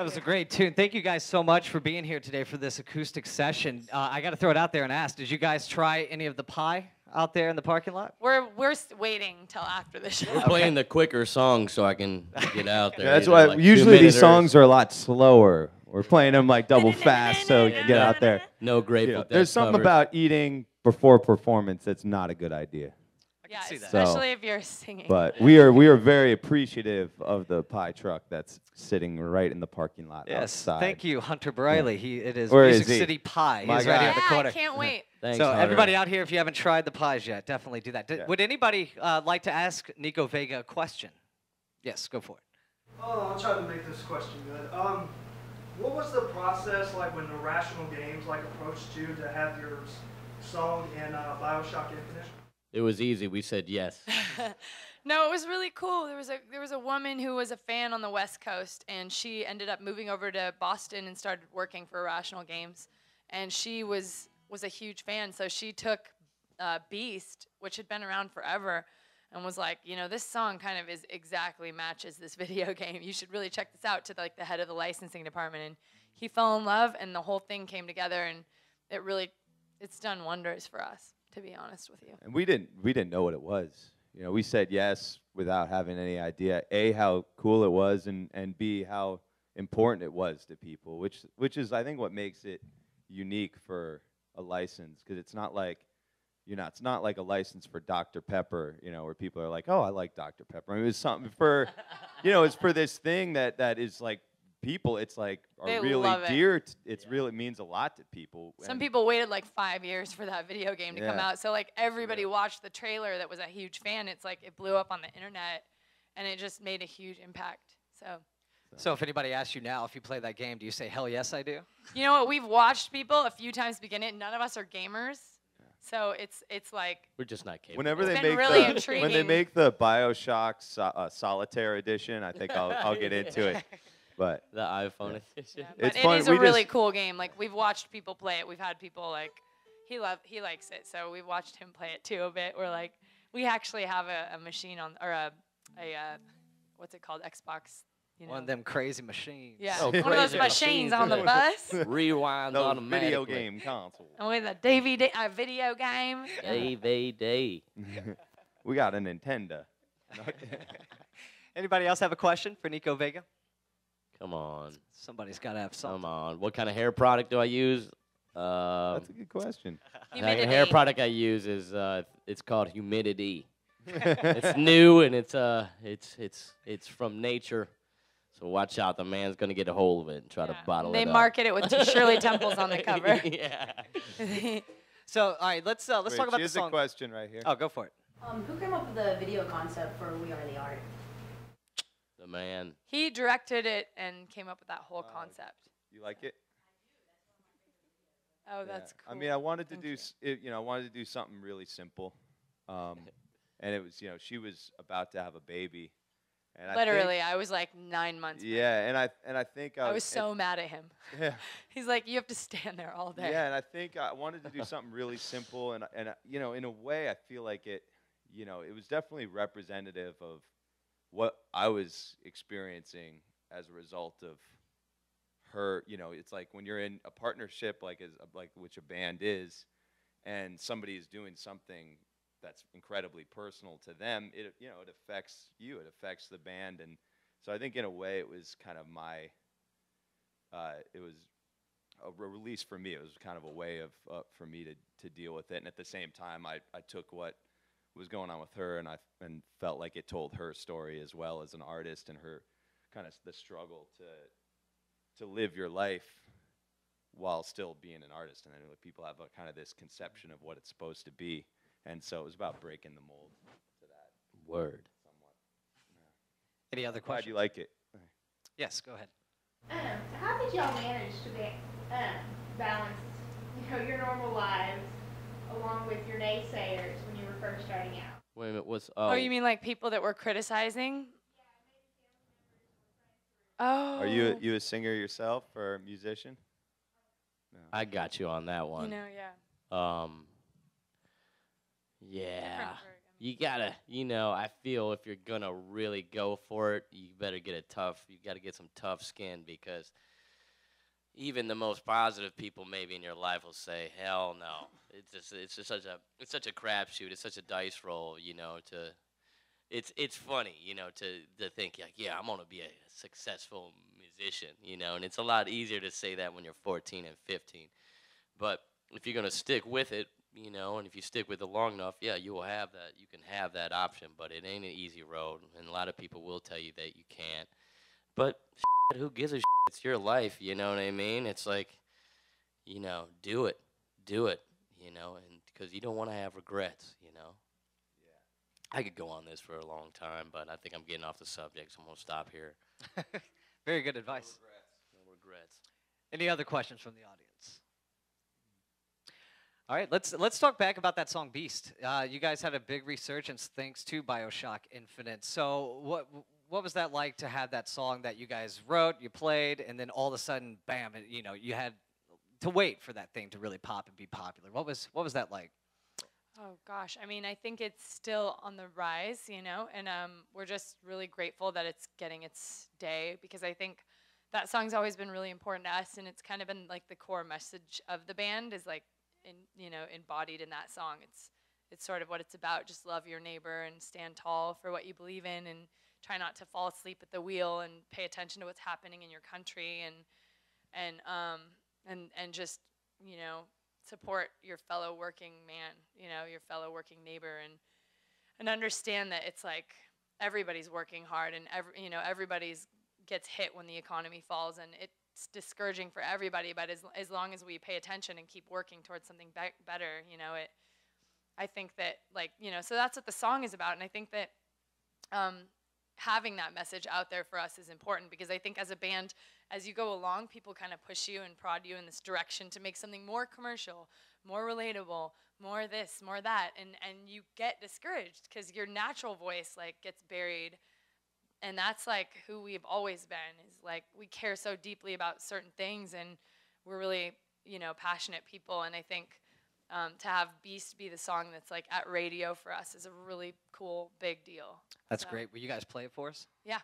That was a great tune. Thank you guys so much for being here today for this acoustic session. I got to throw it out there and ask, did you guys try any of the pie out there in the parking lot? We're waiting till after the show. We're playing the quicker song so I can get out there. Yeah, that's why like usually these songs are a lot slower. We're playing them like double fast so you can get out there. No Grateful Dead There's something covers. about eating before performance that's not a good idea. Yeah, see that. especially if you're singing. But we are very appreciative of the pie truck that's sitting right in the parking lot outside. Thank you, Hunter Briley. It is Where Music is he? City Pie. My He's right guy. here at the corner. I can't wait. Thanks, So Hunter. everybody out here, if you haven't tried the pies yet, definitely do that. Yeah. Would anybody like to ask Nico Vega a question? Yes, go for it. Oh, I'll try to make this question good. What was the process like when Irrational Games approached you to have your song in Bioshock Infinite? It was easy. We said yes. No, it was really cool. There was a woman who was a fan on the West Coast, and she ended up moving over to Boston and started working for Irrational Games, and she was a huge fan. So she took Beast, which had been around forever, and was like, this song kind of exactly matches this video game. You should really check this out, to the head of the licensing department, and he fell in love, and the whole thing came together, and it's done wonders for us, to be honest with you. And we didn't know what it was. We said yes without having any idea, A, how cool it was, and B, how important it was to people, which is, I think, what makes it unique for a license, because it's not like, it's not like a license for Dr. Pepper, where people are like, oh, I like Dr. Pepper. I mean, it was something for, it's for this thing that is like, people, it's like, They are really love it. dear. It really means a lot to people. Some And people waited 5 years for that video game to come Yeah. out. So everybody watched the trailer that was a huge fan. It's it blew up on the internet, and it just made a huge impact. So if anybody asks you now if you play that game, do you say, hell yes, I do? You know what? We've watched people a few times begin it. None of us are gamers, so it's like We're just not capable. Whenever they been make really when they intriguing. make the Bioshock Solitaire edition, I think I'll get into it. But The iPhone edition. but It's it fun. is a We really just- cool game. We've watched people play it. We've had people he likes it, so we've watched him play it too a bit. We're we actually have a machine or a what's it called, Xbox. One of them crazy machines. Yeah, Oh, one of those crazy machines machines. on the bus. Rewind the automatically. video game console. And with a DVD, a video game. DVD. We got a Nintendo. Anybody else have a question for Nico Vega? Come on. Somebody's got to have something. Come on. What kind of hair product do I use? That's a good question. The hair Humidity. product I use is it's called Humidity. It's new and it's from nature. So watch out, the man's gonna get a hold of it and try to bottle They it up. market it with Shirley Temples on the cover. Yeah. So, all right, let's talk about the Here's song. a question right here. Oh, go for it. Who came up with the video concept for We Are the Art? The man. He directed it and came up with that whole concept. You like it? Oh, Yeah. that's cool. I mean, I wanted to Thank do you. I wanted to do something really simple, and it was she was about to have a baby, and Literally, I was 9 months. and I think I was so mad at him. yeah. He's like, you have to stand there all day. Yeah, and I think I wanted to do something really simple, and in a way, I feel like it was definitely representative of what I was experiencing as a result of her. It's like when you're in a partnership, which a band is, and somebody is doing something that's incredibly personal to them. It affects you. It affects the band, and so I think in a way, it was kind of my. It was a release for me. It was kind of a way of for me to deal with it, and at the same time, I took what was going on with her, and felt like it told her story as well as an artist, and her kind of the struggle to live your life while still being an artist. And I know people have kind of this conception of what it's supposed to be, and so it was about breaking the mold to that Word. somewhat. Any other Glad questions? you like it. Yes, go ahead. How did y'all manage to balance, your normal lives along with your naysayers when you were first starting out? Wait a minute. What's Oh, you mean people that were criticizing? Oh. Are you a singer yourself or a musician? No. I got you on that one. Yeah. Yeah. you gotta, I feel if you're gonna really go for it, you better get you gotta get some tough skin, because even the most positive people maybe in your life will say, hell no. It's just such a crapshoot. It's such a dice roll, it's funny, to think like, yeah, I'm gonna be a successful musician, and it's a lot easier to say that when you're 14 and 15. But if you're gonna stick with it, and if you stick with it long enough, yeah, you will have that. You can have that option, but it ain't an easy road, and a lot of people will tell you that you can't. But who gives a shit? It's your life, you know what I mean? It's like, do it, and because you don't want to have regrets, Yeah. I could go on this for a long time, but I think I'm getting off the subject, so I'm gonna stop here. Very good advice. No regrets. Any other questions from the audience? All right, let's talk back about that song Beast. You guys had a big resurgence thanks to Bioshock Infinite. So what was that like to have that song that you guys wrote, you played, and then all of a sudden, bam, you had to wait for that thing to really pop and be popular. What was that like? Oh gosh, I mean, I think it's still on the rise, and we're just really grateful that it's getting its day, because I think that song's always been really important to us, and it's kind of been like the core message of the band is like, embodied in that song. It's sort of what it's about. Just love your neighbor and stand tall for what you believe in, and try not to fall asleep at the wheel, and pay attention to what's happening in your country, and just support your fellow working man, your fellow working neighbor, and understand that it's like everybody's working hard, and everybody's gets hit when the economy falls, and it's discouraging for everybody. But as long as we pay attention and keep working towards something better, I think that so that's what the song is about, and I think that having that message out there for us is important, because I think as a band, as you go along, people kind of push you and prod you in this direction to make something more commercial, more relatable, more this, more that, and you get discouraged because your natural voice gets buried. And that's who we've always been, is we care so deeply about certain things, and we're really passionate people. And I think to have Beast be the song that's at radio for us is a really cool, big deal. That's great. Will you guys play it for us? Yeah.